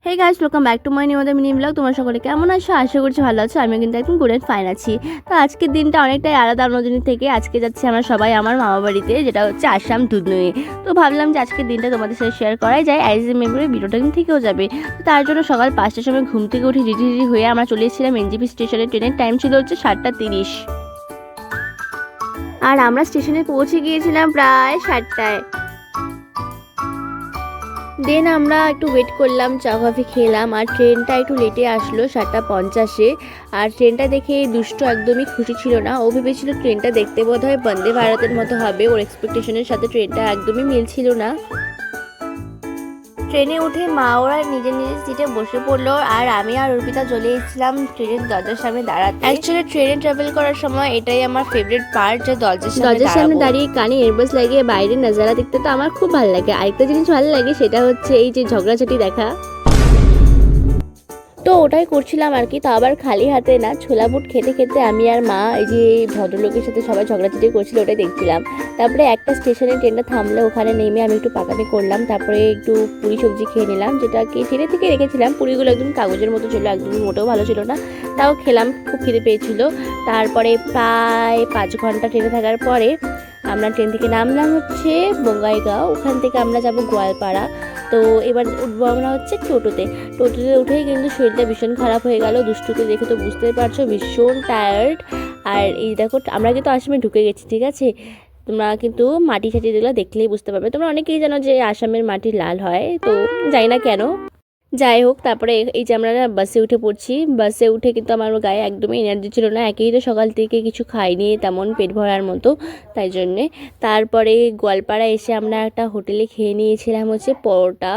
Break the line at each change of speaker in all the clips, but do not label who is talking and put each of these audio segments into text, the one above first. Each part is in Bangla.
Hey guys, welcome back to my new mini vlog. তোমার সকলে কেমন আছো? আশা করছি ভালো আছো। আমিও কিন্তু একদম গুড অ্যান্ড ফাইন আছি। তো আজকের দিনটা অনেকটাই আলাদা অন্যদিন থেকে। আজকে যাচ্ছি আমরা সবাই আমার মামা বাড়িতে, যেটা হচ্ছে আসাম দুধনই। তো ভাবলাম যে আজকের দিনটা তোমাদের সাথে শেয়ার করাই যায়, অ্যাজ এ মেমোরি ভিডিওটা কিন্তু থেকেও যাবে। তো তার জন্য সকাল 5টার সময় ঘুম থেকে উঠে রেডি হয়ে আমরা চলে এসেছিলাম এনজেপি স্টেশনে। ট্রেনের টাইম ছিল হচ্ছে 7:30, আর আমরা স্টেশনে পৌঁছে গিয়েছিলাম প্রায় 7টায়। দেন আমরা একটু ওয়েট করলাম, চা কফি খেলাম, আর ট্রেনটা একটু লেটে আসলো 7:50-এ। আর ট্রেনটা দেখে দুষ্ট একদমই খুশি ছিল না। ও ভেবেছিল ট্রেনটা দেখতে বোধহয় বন্দে ভারতের মতো হবে। ওর এক্সপেকটেশনের সাথে ট্রেনটা একদমই মিলছিল না। ট্রেনে উঠে মা ওরা নিজের নিজের সিটে বসে পড়লো, আর আমি আর অর্পিতা চলে এসেছিলাম ট্রেনের দরজার সামনে দাঁড়াতে। অ্যাকচুয়ালি ট্রেনে ট্রাভেল করার সময় এটাই আমার ফেভারিট পার্ট, যে দরজার সামনে দাঁড়িয়ে কানে এয়ারবাডস লাগিয়ে বাইরের নজারা দেখতে তো আমার খুব ভালো লাগে। আরেকটা জিনিস ভালো লাগে, সেটা হচ্ছে এই যে ঝগড়াঝাটি দেখা। তো ওটাই করছিলাম আর কি, তা আবার খালি হাতে না। ছোলা বুট খেতে খেতে আমি আর মা এই যে ভদ্রলোকের সাথে সবাই ঝগড়াঝাটি করছিল, ওটাই দেখছিলাম। তারপরে একটা স্টেশনে ট্রেনটা থামলে ওখানে নেমে আমি একটু পাকামি করলাম। তারপরে একটু পুরি সবজি খেয়ে নিলাম, যেটাকে ট্রেনে থেকে রেখেছিলাম। পুরিগুলো একদম কাগজের মতো ছিল, একদমই মোটেও ভালো ছিল না। তাও খেলাম, খুব খিদে পেয়েছিল। তারপরে প্রায় 5 ঘন্টা ট্রেনে থাকার পরে আমরা ট্রেন থেকে নামলাম হচ্ছে বঙ্গাইগাঁও। ওখান থেকে আমরা যাব গোয়ালপাড়া। তো এবার উঠবো আমরা হচ্ছে টোটোতে উঠেই কিন্তু শরীরটা ভীষণ খারাপ হয়ে গেল। দুষ্টুকে দেখে তো বুঝতেই পারছো, ভীষণ টায়ার্ড। আর এই দেখো, আমরা কিন্তু আসামে ঢুকে গেছি, ঠিক আছে? তোমরা কিন্তু মাটি ছাটি যেগুলো দেখলেই বুঝতে পারবে। তোমরা অনেকেই জানো যে আসামের মাটি লাল হয়, তো জানি না কেন। যাই হোক, তারপরে এই যে আমরা বাসে উঠে পড়ছি। বাসে উঠে কিন্তু আমার গায়ে একদমই এনার্জি ছিল না। একেই তো সকাল থেকে কিছু খাইনি তেমন পেট ভরার মতো, তাই জন্যে। তারপরে গোয়ালপাড়া এসে আমরা একটা হোটেলে খেয়ে নিয়েছিলাম হচ্ছে পরোটা।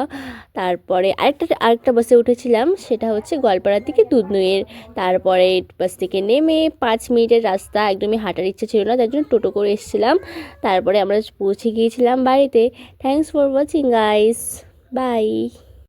তারপরে আরেকটা বাসে উঠেছিলাম, সেটা হচ্ছে গোয়ালপাড়া থেকে দুধনইয়ের। তারপরে বাস থেকে নেমে 5 মিনিটের রাস্তা, একদমই হাঁটার ইচ্ছে ছিল না, তার জন্য টোটো করে এসেছিলাম। তারপরে আমরা পৌঁছে গিয়েছিলাম বাড়িতে। Thanks for watching guys, by.